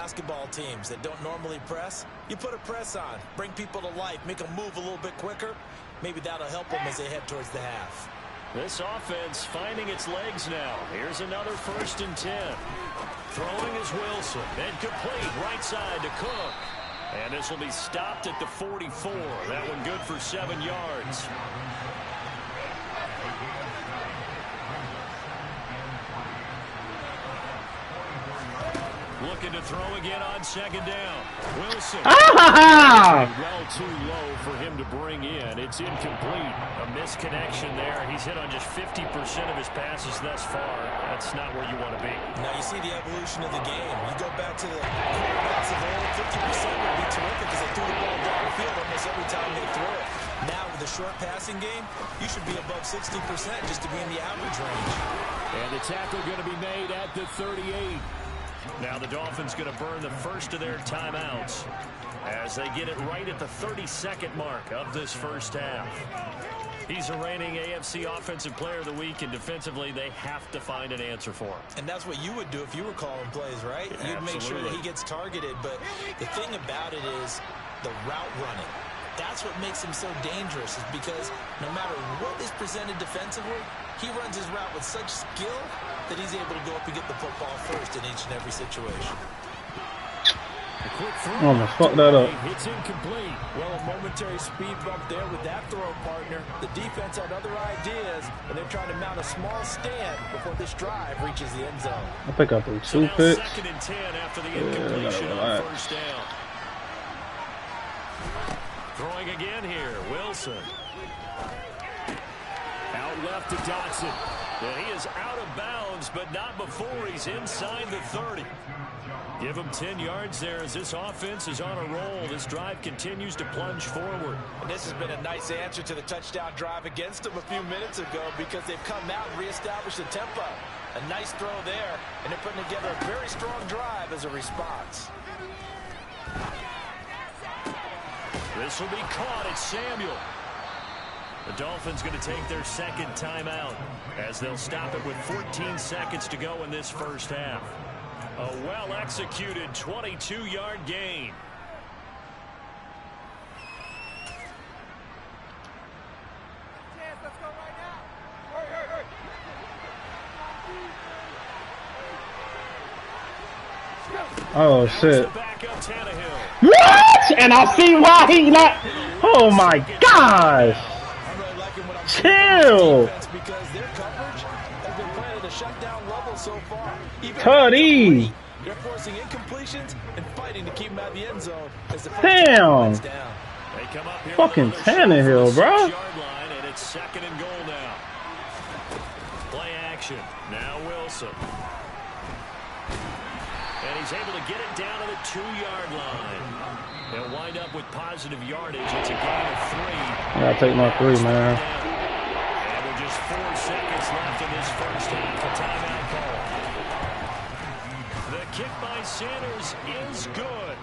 basketball teams that don't normally press, you put a press on, bring people to life, make them move a little bit quicker. Maybe that'll help them as they head towards the half. This offense finding its legs now. Here's another 1st and 10. Throwing is Wilson. Incomplete. Right side to Cook. And this will be stopped at the 44. That one good for 7 yards. Looking to throw again on 2nd down. Wilson. Well too low for him to bring in. It's incomplete. A misconnection there. He's hit on just 50% of his passes thus far. That's not where you want to be. Now you see the evolution of the game. You go back to the quarterbacks of old, 50% would be terrific because they threw the ball down the field almost every time they threw it. Now with the short passing game, you should be above 60% just to be in the average range. And the tackle going to be made at the 38. Now the Dolphins going to burn the first of their timeouts as they get it right at the 32nd mark of this first half. He's a reigning AFC Offensive Player of the Week, and defensively they have to find an answer for him. And that's what you would do if you were calling plays, right? Yeah, you'd make sure that he gets targeted, but the thing about it is the route running. That's what makes him so dangerous, is because no matter what is presented defensively, he runs his route with such skill that he's able to go up and get the football first in each and every situation. I'm gonna fuck that up. It's incomplete. Well, a momentary speed bump there with that throw partner. The defense had other ideas, and they're trying to mount a small stand before this drive reaches the end zone. I think I threw 2 picks. 2nd and 10 after the incompletion on 1st down. Throwing again here, Wilson. Out left to Dotson. And he is out of bounds, but not before he's inside the 30. Give him 10 yards there as this offense is on a roll. This drive continues to plunge forward. And this has been a nice answer to the touchdown drive against them a few minutes ago because they've come out and reestablished the tempo. A nice throw there, and they're putting together a very strong drive as a response. This will be caught. It's Samuel. The Dolphins going to take their 2nd timeout as they'll stop it with 14 seconds to go in this first half. A well-executed 22-yard gain. Oh shit. What? And I see why he not. Oh my gosh. Chill. Cuddy. They're forcing incompletions and fighting to keep him out of the end zone. Damn. Fucking Tannehill, bro. And it's 2nd and goal now. Play action. Now Wilson. And he's able to get it down to the 2-yard line. They'll wind up with positive yardage. It's a gain of 3. I gotta take my 3, man. And with just 4 seconds left in this first half, a timeout call. The kick by Sanders is good.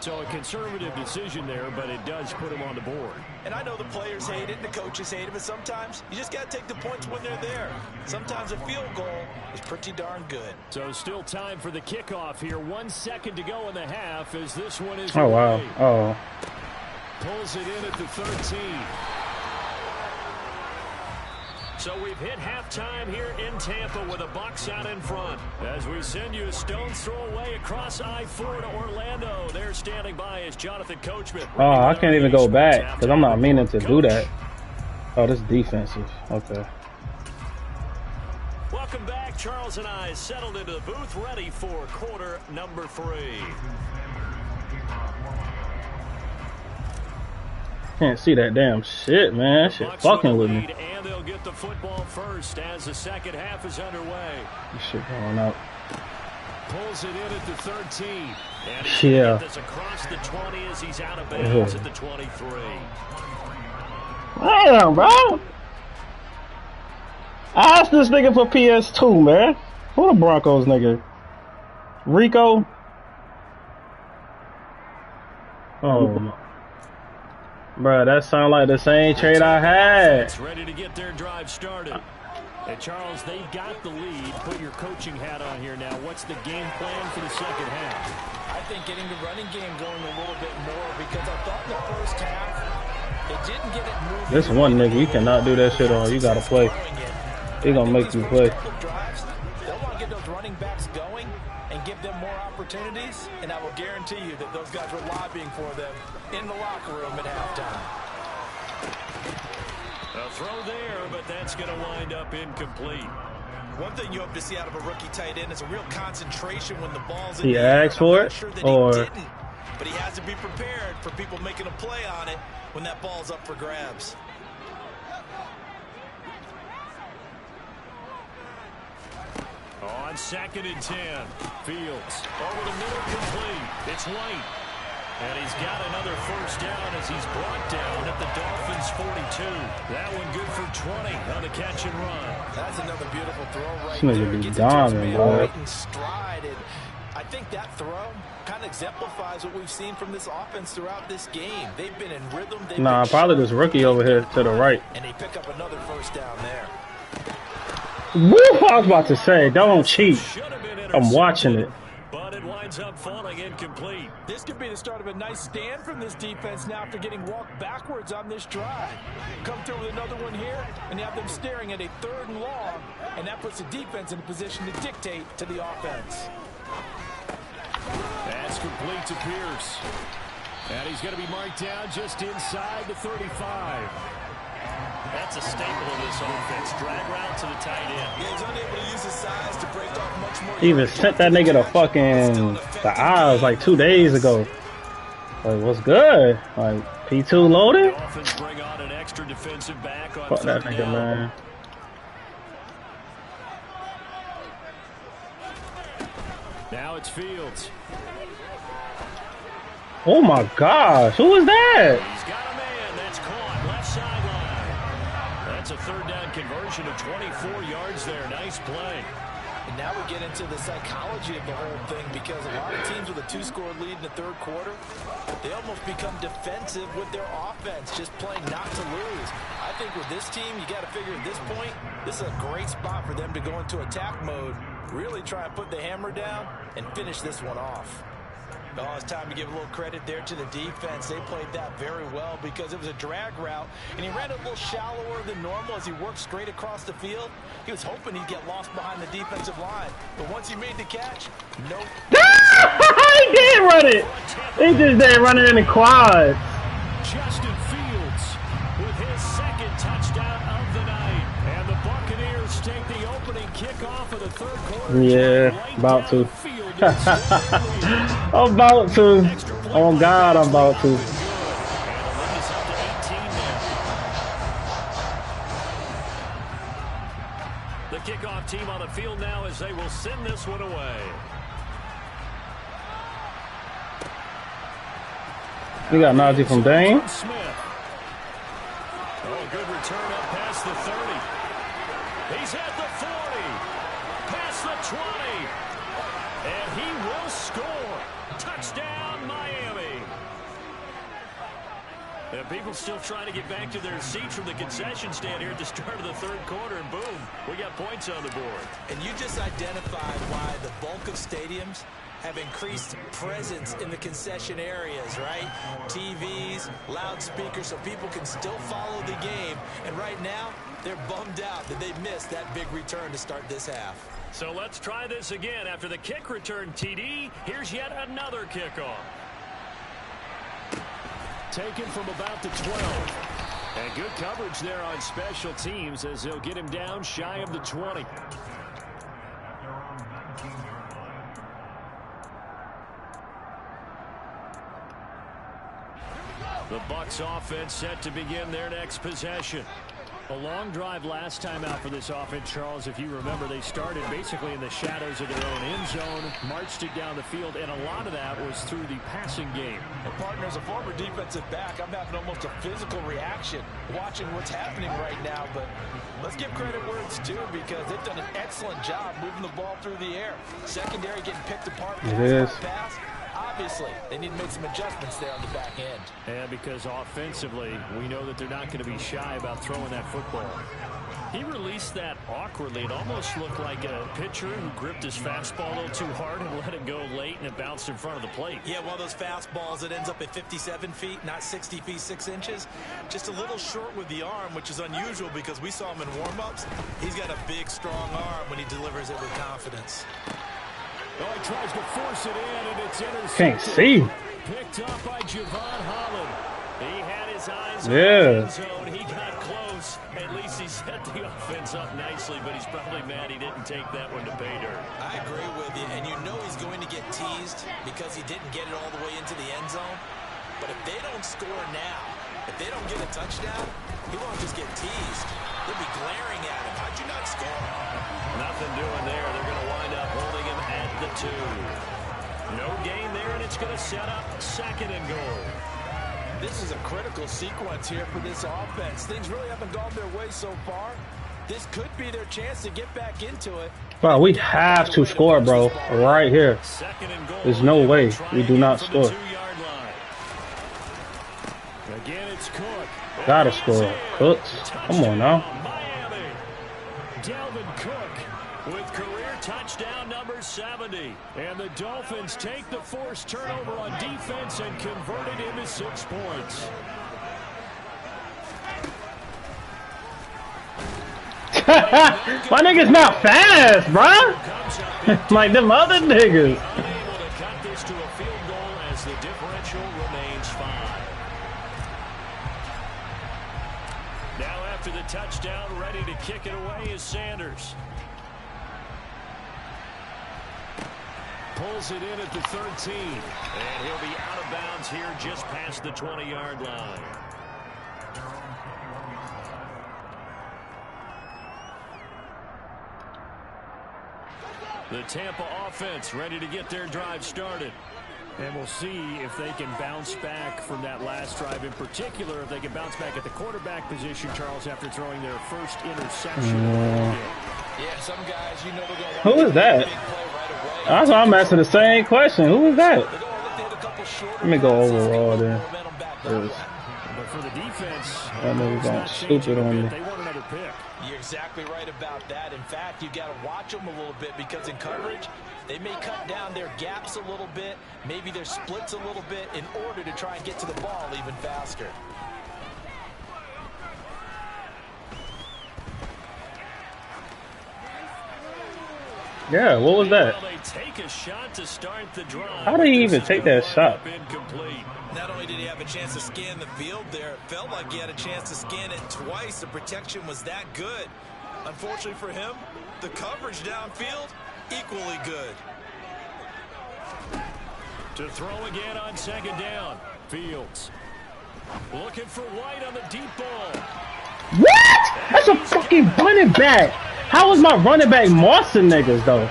So a conservative decision there, but it does put him on the board. And I know the players hate it and the coaches hate it, but sometimes you just got to take the points when they're there. Sometimes a field goal is pretty darn good. So still time for the kickoff here. 1 second to go in the half as this one is Oh, wow. away. Oh. Pulls it in at the 13. So we've hit halftime here in Tampa with a Bucs out in front. As we send you a stone's throw away across I-4 to Orlando. There standing by is Jonathan Coachman. Oh, I can't even go back because I'm not meaning to do that. Oh, this is defensive. Okay. Welcome back. Charles and I settled into the booth ready for quarter number 3. Can't see that damn shit, man. That shit fucking with me. And they'll get the football first as the second half is underway. This shit going out. Pulls it in at the 13. And yeah. This across the 20 as he's out of bounds at the 23. Damn, bro. I asked this nigga for PS2, man. Who the Broncos nigga? Rico? Oh. Bruh, that sound like the same trade I had. It's ready to get their drive started. And Charles, they've got the lead. Put your coaching hat on here now. What's the game plan for the second half? think getting the running game going a little bit more, because I thought in the first half they didn't get it moving. This one nigga, you cannot do that shit on. You gotta play. He gonna make you play. They'll want to get those running backs going and give them more opportunities, and I will guarantee you that those guys were lobbying for them in the locker room at halftime. A throw there, but that's going to wind up incomplete. One thing you hope to see out of a rookie tight end is a real concentration when the ball's in the air. He asked for it, or he didn't, but he has to be prepared for people making a play on it when that ball's up for grabs. On 2nd and 10, Fields over the middle, complete. It's White. And he's got another first down as he's brought down at the Dolphins' 42. That one good for 20 on the catch and run. That's another beautiful throw right there. Gets into his man right in stride. And I think that throw kind of exemplifies what we've seen from this offense throughout this game. They've been in rhythm. Nah, probably this rookie over here to the right. And they pick up another first down there. Woo! I was about to say, don't cheat. I'm watching it. But it winds up falling incomplete. This could be the start of a nice stand from this defense now after getting walked backwards on this drive. Come through with another one here, and you have them staring at a 3rd and long, and that puts the defense in a position to dictate to the offense. That's complete to Pierce. And he's going to be marked down just inside the 35. That's a staple of this offense. Drag route to the tight end. Yeah, he's unable to use his size to break off much more. He even sent that nigga the fucking the eyes like 2 days ago. Like, what's good? Like, P2 loaded? Dolphins bring on an extra defensive back on Fuck that nigga, man. Now it's Fields. Oh my gosh, who is that? He's got a man that's caught left sideline. That's a 3rd down conversion of 24 yards there. Nice play. And now we get into the psychology of the whole thing, because a lot of teams with a 2-score lead in the 3rd quarter, they almost become defensive with their offense, just playing not to lose. I think with this team, you got to figure at this point, this is a great spot for them to go into attack mode, really try and put the hammer down and finish this one off. Oh, it's time to give a little credit there to the defense. They played that very well because it was a drag route, and he ran a little shallower than normal as he worked straight across the field. He was hoping he'd get lost behind the defensive line, but once he made the catch, nope. He did run it. He just didn't run it in the quad. Justin Fields with his 2nd touchdown of the night, and the Buccaneers take the opening kickoff of the 3rd quarter. Yeah, about to. I'm about to. Oh God, I'm about to. The kickoff team on the field now as they will send this one away. We got Najee from Dane. Smith. Oh, good return up past the 30. He's at the 40. Past the 20. And he will score. Touchdown, Miami. And people still trying to get back to their seats from the concession stand here at the start of the 3rd quarter, and boom, we got points on the board. And you just identified why the bulk of stadiums have increased presence in the concession areas, right? TVs, loudspeakers, so people can still follow the game. And right now, they're bummed out that they missed that big return to start this half. So let's try this again. After the kick return, TD, here's yet another kickoff. Taken from about the 12. And good coverage there on special teams as they'll get him down shy of the 20. The Bucs offense set to begin their next possession. A long drive last time out for this offense, Charles. If you remember, they started basically in the shadows of their own end zone, marched it down the field, and a lot of that was through the passing game. Well, partner, as a former defensive back, I'm having almost a physical reaction watching what's happening right now. But let's give credit where it's due, because they've done an excellent job moving the ball through the air. Secondary getting picked apart. It is. Pass. Obviously, they need to make some adjustments there on the back end. And because offensively, we know that they're not going to be shy about throwing that football. He released that awkwardly. It almost looked like a pitcher who gripped his fastball a little too hard and let it go late, and it bounced in front of the plate. Yeah, one of those fastballs that ends up at 57 feet, not 60 feet, 6 inches. Just a little short with the arm, which is unusual because we saw him in warm-ups. He's got a big, strong arm when he delivers it with confidence. Oh, he tries to force it in, and it's intercepted. Can't see. Picked up by Javon Holland. He had his eyes on Yeah. the end zone. He got close. At least he set the offense up nicely, but he's probably mad he didn't take that one to pay dirt. I agree with you, and you know he's going to get teased because he didn't get it all the way into the end zone. But if they don't score now, if they don't get a touchdown, he won't just get teased. They'll be glaring at him. How'd you not score? Nothing doing there. They're going to wind up holding him at the 2. No gain there, and it's going to set up 2nd and goal. This is a critical sequence here for this offense. Things really haven't gone their way so far. This could be their chance to get back into it. Bro, we have to score, bro. Right here. 2nd and goal. There's no way we do not score. Again, it's Cook. Gotta score. Cooks. Come on now. Miami. Dalvin Cook with career touchdown number 70. And the Dolphins take the forced turnover on defense and convert it into 6 points. My nigga's not fast, bro. Like them other niggas. Unable to cut this to a field goal as the differential remains 5. Now after the touchdown, ready to kick it away is Sanders. Pulls it in at the 13. And he'll be out of bounds here just past the 20-yard line. The Tampa offense ready to get their drive started. And we'll see if they can bounce back from that last drive, in particular, if they can bounce back at the quarterback position, Charles, after throwing their first interception. Yeah, some guys, you know, they're going to Who is that? That's why I'm asking the same question. Who is that? Let me go overall then. But for the defense, I know we're going stupid on me. they want another pick. You're exactly right about that. In fact, you got to watch them a little bit because in coverage, they may cut down their gaps a little bit, maybe their splits a little bit in order to try and get to the ball even faster. Yeah, what was that? Well, they take a shot to start the drive. How did he even take that shot? Incomplete. Not only did he have a chance to scan the field there, it felt like he had a chance to scan it twice. The protection was that good. Unfortunately for him, the coverage downfield, equally good. To throw again on 2nd down. Fields. Looking for White on the deep ball. What? That's a fucking running back. How is my running back mossing niggas, though?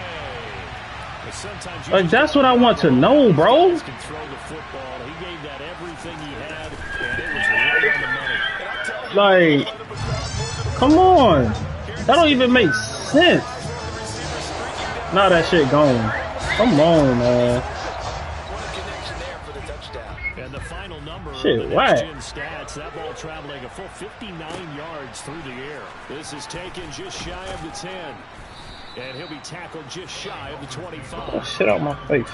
Like, that's what I want to know, bro. Can throw the football. He gave that everything he had, and it was right on the money. Like, come on. That don't even make sense. Now that shit gone. Come on, man. And the final number shit, of the what? next-gen stats, that ball traveling a full 59 yards through the air. This is taken just shy of the 10. And he'll be tackled just shy of the 25. Oh, shit out my face.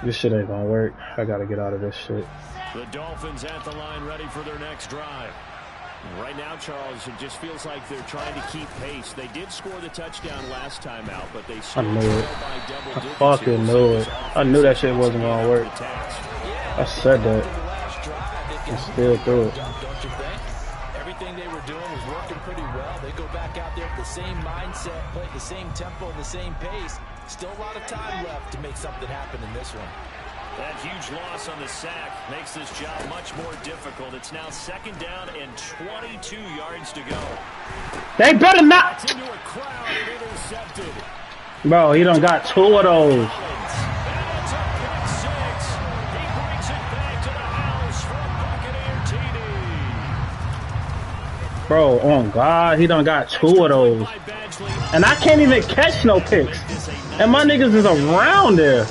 This shit ain't gonna work. I gotta get out of this shit. The Dolphins at the line ready for their next drive. Right now, Charles, it just feels like they're trying to keep pace. They did score the touchdown last time out, but they still knew it. by double I digits fucking here. knew it. I knew that shit wasn't gonna work. I said that. I still threw it. Don't you think? Everything they were doing was working pretty well. They go back out there with the same mindset, play at the same tempo, and the same pace. Still a lot of time left to make something happen in this one. That huge loss on the sack makes this job much more difficult. It's now 2nd down and 22 yards to go. They better not. Into a crowd and intercepted. Bro, he done got 2 of those. And it's a pick 6. He brings it back to the house for a Buccaneer TD. Bro, on God, he done got 2 of those. And I can't even catch no picks. And my niggas is around there.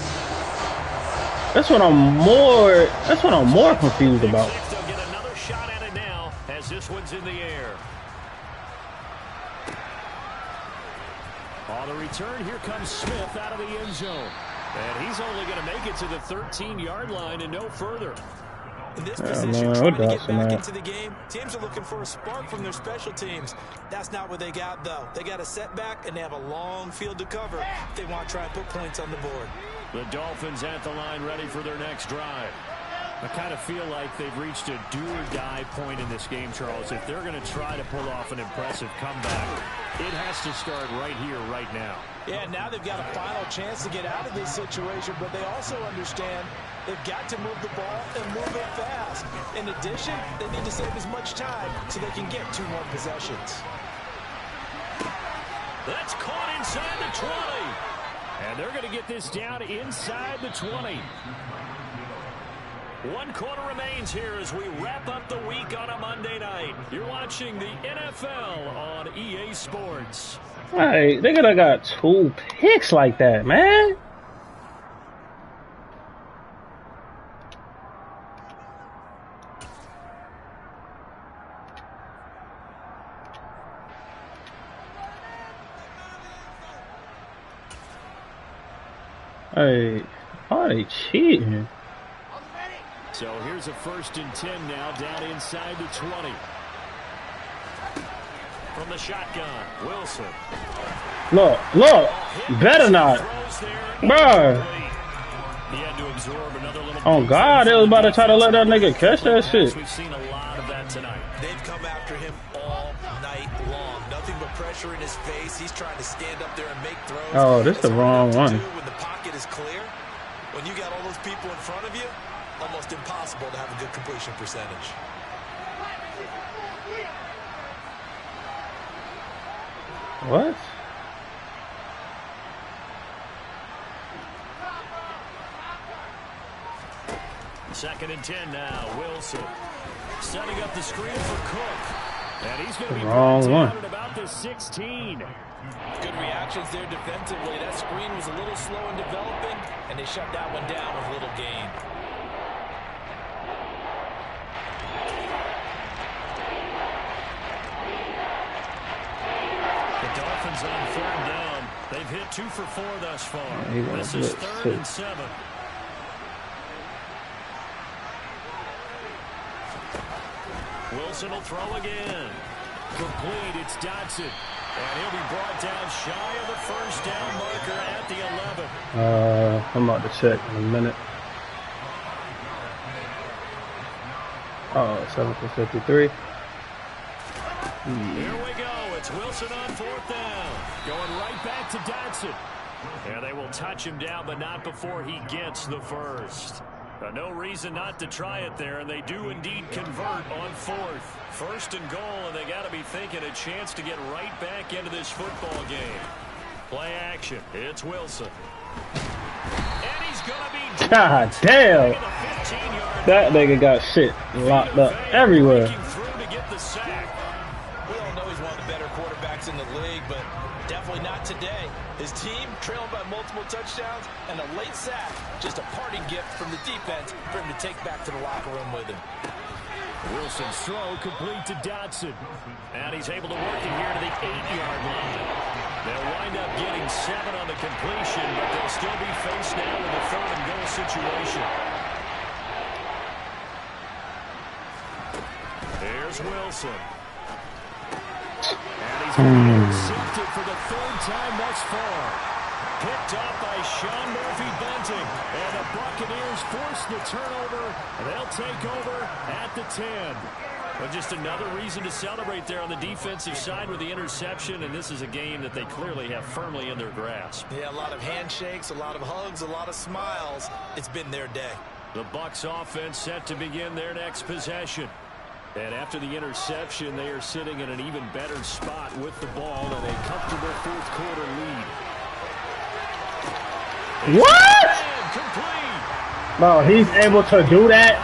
That's what I'm more confused about. They'll get another shot at it now as this one's in the air. On the return, here comes Smith out of the end zone. And he's only going to make it to the 13-yard line and no further. In this position, trying to get back into the game, teams are looking for a spark from their special teams. That's not what they got, though. They got a setback, and they have a long field to cover if they want to try and put points on the board. The Dolphins at the line ready for their next drive. I kind of feel like they've reached a do-or-die point in this game, Charles. If they're going to try to pull off an impressive comeback, it has to start right here, right now. Yeah, now they've got a final chance to get out of this situation, but they also understand they've got to move the ball and move it fast. In addition, they need to save as much time so they can get 2 more possessions. That's caught inside the 20. And they're going to get this down inside the 20. 1 quarter remains here as we wrap up the week on a Monday night. You're watching the NFL on EA Sports. Hey, they could have got 2 picks like that, man. Hey, why are they cheating? So here's a 1st and 10 now down inside the 20. From the shotgun, Wilson. Look, better not. Bro. He had to absorb another little. Oh, God, they was about to try to let that nigga catch that shit. We've seen a lot of that tonight. They've come after him all night long. Nothing but pressure in his face. He's trying to stand up there and make throws. Oh, this is the wrong one. When the pocket is clear, when you got all those people in front of you, almost impossible to have a good completion percentage. What? Second and 10 now. Wilson setting up the screen for Cook. And he's going to be wrong one. At about the 16. Good reactions there defensively. That screen was a little slow in developing, and they shut that one down with little gain. The Dolphins on 3rd down. They've hit 2 for 4 thus far. This is 3rd and 7. Wilson will throw again. Complete. It's Dotson. And he'll be brought down shy of the 1st down marker at the 11. I'm about to check in a minute. Oh, 7 for 53. Here we go. It's Wilson on 4th down. Going right back to Dotson. And they will touch him down, but not before he gets the 1st. No reason not to try it there, and they do indeed convert on 4th. 1st and goal, and they got to be thinking a chance to get right back into this football game. Play action. It's Wilson. And he's going to be... God damn. That nigga got shit locked up everywhere. Through to get the sack. We all know he's one of the better quarterbacks in the league, but definitely not today. His team trailing by multiple touchdowns, and a late sack, just a parting gift from the defense for him to take back to the locker room with him. Wilson's throw complete to Dotson. And he's able to work it here to the 8-yard line. They'll wind up getting 7 on the completion, but they'll still be faced now with a 3rd and goal situation. There's Wilson. And he's going to be intercepted for the 3rd time thus far. Picked up by Sean Murphy-Bunting. And the Buccaneers force the turnover. They'll take over at the 10. But just another reason to celebrate there on the defensive side with the interception. And this is a game that they clearly have firmly in their grasp. Yeah, a lot of handshakes, a lot of hugs, a lot of smiles. It's been their day. The Bucs offense set to begin their next possession. And after the interception, they are sitting in an even better spot with the ball and a comfortable 4th quarter lead. What? No, he's able to do that.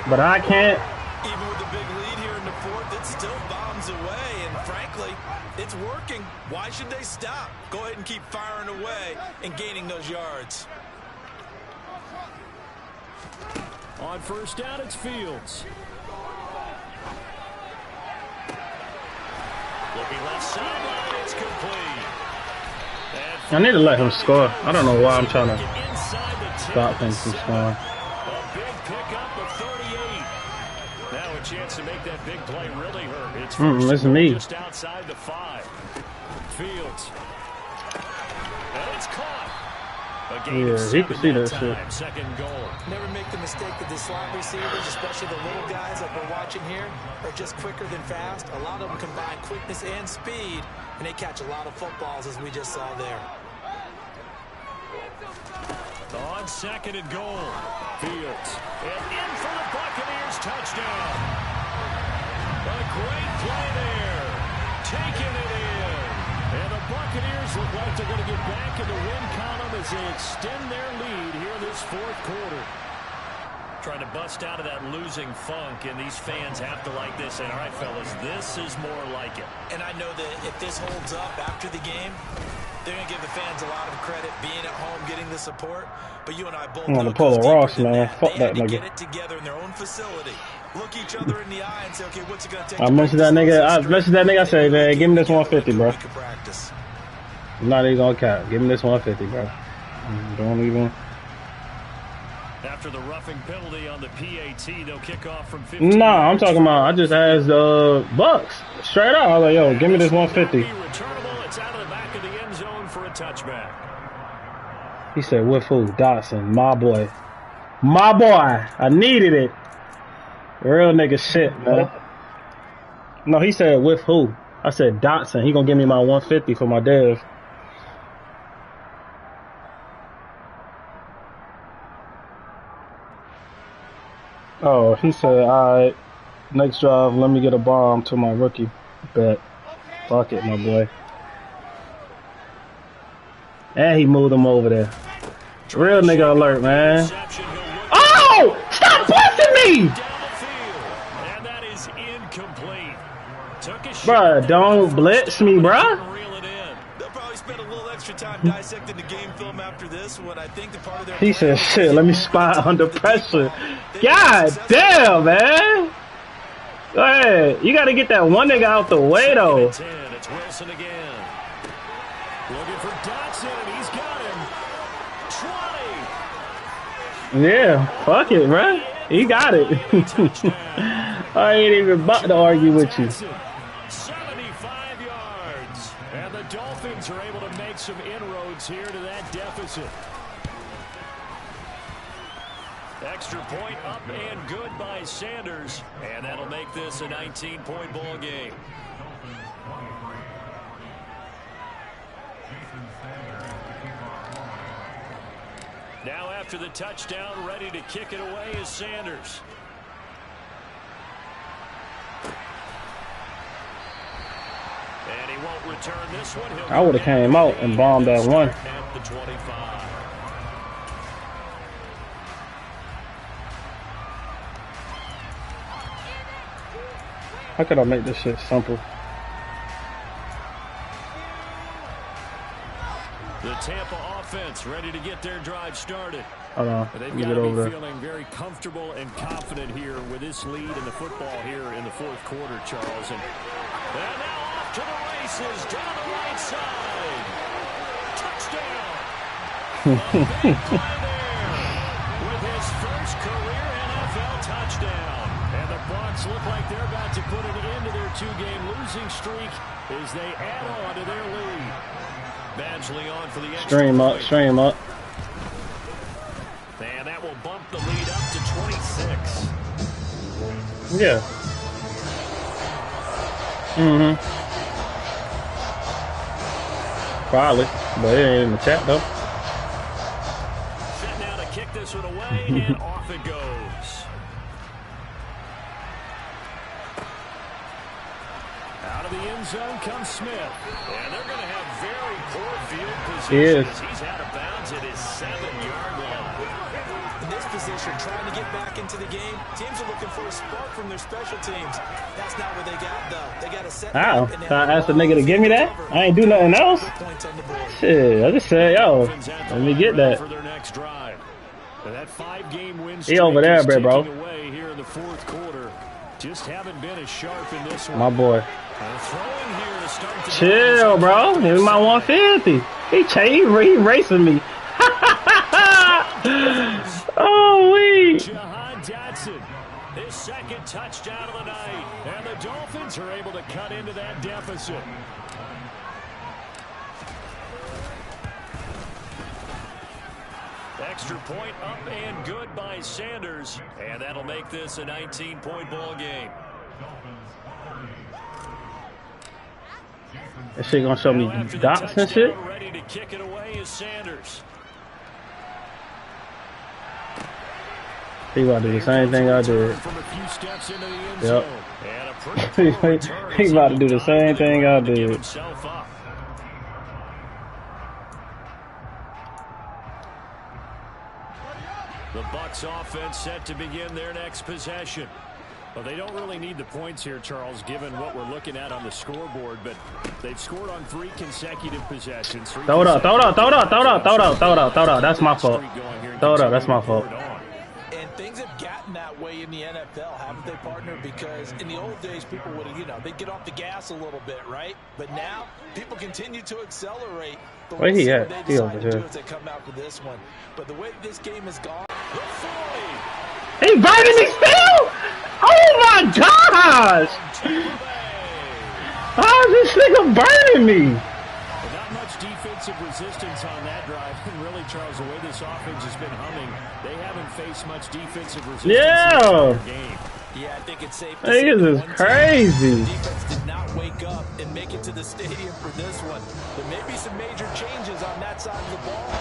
But I can't. Even with the big lead here in the 4th, it still bombs away. And frankly, it's working. Why should they stop? Go ahead and keep firing away and gaining those yards. On first down, it's Fields. Looking left sideline, it's complete. I need to let him score. I don't know why I'm trying to stop him from scoring. A big pickup of 38. Now a chance to make that big play really hurt. It's it's me. Just outside the 5. Fields. And it's caught. Yeah, he can see that shit. Second goal. Never make the mistake that the slot receivers, especially the little guys like we're watching here, are just quicker than fast. A lot of them combine quickness and speed, and they catch a lot of footballs, as we just saw there. On second and goal. Fields. And in for the Buccaneers touchdown. A great play there. Taking it in. And the Buccaneers look like they're going to get back in the win column as they extend their lead here this fourth quarter. Trying to bust out of that losing funk, and these fans have to like this. And all right, fellas, this is more like it. And I know that if this holds up after the game, they're going to give the fans a lot of credit being at home, getting the support. But you and I both want know to pull a Ross, man. they Fuck that had to nigga. get it together in their own facility. Look each other in the eye and say, okay, what's it going to take? I mentioned that nigga. I said, man, give me this 150, bro. I'm not even gonna cap. Give me this 150, bro. Don't even. After the roughing penalty on the PAT, they'll kick off from 15. Nah, I'm talking about. I just asked Bucks straight up. I was like, yo, give me this 150. Returnable. It's out of the back of the end zone for a touchback. He said, with who? Dotson, my boy. My boy. I needed it. Real nigga shit, man. No, he said, with who? I said, Dotson. He gonna give me my 150 for my dev. Oh, he said, all right, next drive, let me get a bomb to my rookie. Bet. Fuck it, my boy. And he moved him over there. Real nigga alert, man. Oh! Stop busting me! And that is incomplete. Bruh, don't blitz me, bruh. They'll probably spend a little extra time dissecting the game film after this. What I think the part of their he said, shit, let me spot under pressure. God damn, man. Go ahead. You got to get that one nigga out the way, though. It's Wilson again. Looking for Dotson, and he's got him. 20. Yeah, fuck it, bruh. He got it. I ain't even about to argue with you. 75 yards. And the Dolphins are able to make some inroads here to that deficit. Extra point up and good by Sanders. And that'll make this a 19-point ball game. Now after the touchdown, ready to kick it away is Sanders. And he won't return this one. I would have came out and bombed that one. At the 25. How could I make this shit simple? The Tampa offense ready to get their drive started. Hold on, They've let me got get to over be there. feeling very comfortable and confident here with this lead in the football here in the fourth quarter, Charles. And now off to the races down the right side. Touchdown. A big play there with his first career NFL touchdown. And the Bucs look like they're about to put an end to their two-game losing streak as they add on to their lead. Badgley on for the extra Stream up, point. stream up. And that will bump the lead up to 26. Yeah. Mm-hmm. Probably, but it ain't in the chat though. Set now to kick this one away, and off it goes. Out of the end zone comes Smith. And they're going to have very poor field position. He is. He's out of bounds at his 7-yard line. in this position, trying to get back into the game. Teams are looking for a spark from their special teams. That's not what they got, though. They got a set. How? I asked the nigga to give me that? I ain't do nothing else? Shit, I just said, yo, let me get that. For their next drive. That 5-game win He streak over there, is bro. ticking away here in the fourth quarter. Just haven't been as sharp in this one. My boy. Throwing here to start the Chill, bro. He's my 150. He racing me. Oh, wait. Jahan Dotson, his second touchdown of the night. And the Dolphins are able to cut into that deficit. Extra point up and good by Sanders. And that'll make this a 19-point ball game. That shit gonna show me dots and shit. Ready to kick it away is Sanders. He about to do the same thing I did. Yep. He about to do the same thing I did. The Bucs offense set to begin their next possession. Well, they don't really need the points here, Charles, given what we're looking at on the scoreboard, but they've scored on 3 consecutive possessions. Throw it up. That's my fault. Throw it up. That's my fault. And things have gotten that way in the NFL, haven't they, partner? Because in the old days, people would, they'd get off the gas a little bit, right? But now, people continue to accelerate. Where he at? He over here. As they come out for this one. But the way this game has gone. He burning me still? Oh my gosh! How is this nigga burning me? Not much defensive resistance on that drive. And really, Charles, the way this offense has been humming, they haven't faced much defensive resistance in the game. Yeah, I think it's safe to say this is crazy. The defense did not wake up and make it to the stadium for this one. There may be some major changes on that side of the ball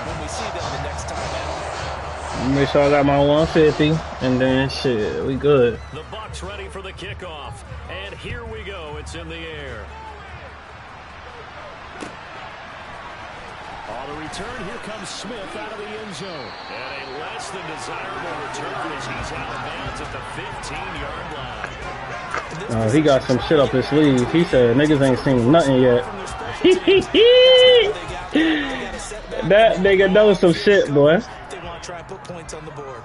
when we see them the next time out. Make sure I got my 150, and then shit, we good. The Bucs ready for the kickoff, and here we go. It's in the air. On the return, here comes Smith out of the end zone. And a less than desirable return as he's out of bounds at the 15-yard line. He got some shit up his sleeve. He said niggas ain't seen nothing yet. That nigga knows some shit, boy. They want to try and put points on the board.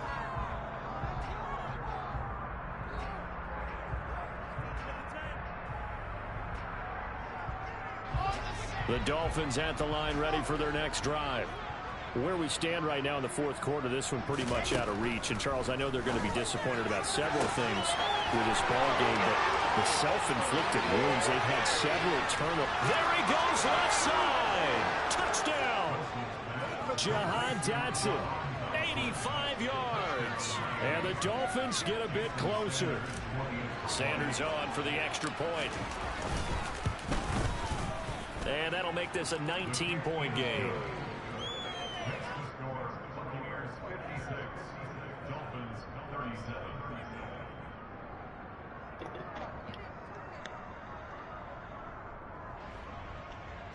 The Dolphins at the line ready for their next drive. Where we stand right now in the fourth quarter, this one pretty much out of reach. And, Charles, I know they're going to be disappointed about several things with this ball game, but the self-inflicted wounds, they've had several turnovers. There he goes, left side. Touchdown. Jahan Dotson, 85 yards. And the Dolphins get a bit closer. Sanders on for the extra point. And that'll make this a 19-point game.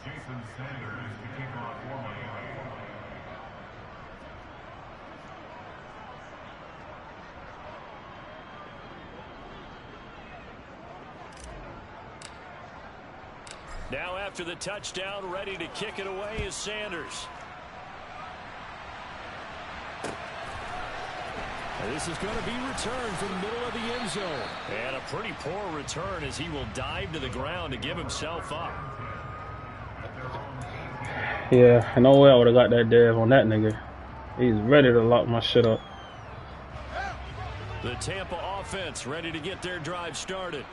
Jason Sanders to kick off for Miami. Now after the touchdown, ready to kick it away is Sanders. And this is going to be returned from the middle of the end zone. And a pretty poor return as he will dive to the ground to give himself up. Yeah, no way I would have got that dev on that nigga. He's ready to lock my shit up. The Tampa offense ready to get their drive started.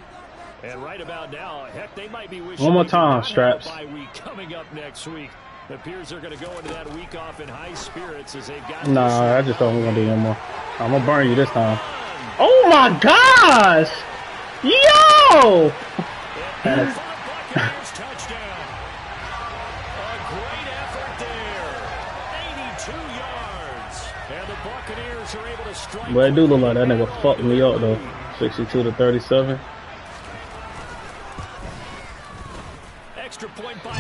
And right about now, heck, they might be wishing. One more time, Straps. Bye week coming up next week. It appears they're going to go into that week off in high spirits as they've got. Nah, I just thought we were gonna do no more. I'm gonna burn you this time. Oh my gosh! Yo! Buccaneers touchdown. A great effort there. 82 yards. And the Buccaneers are able to strike. But it do look like that nigga fucked me up though. 62-37. Extra point by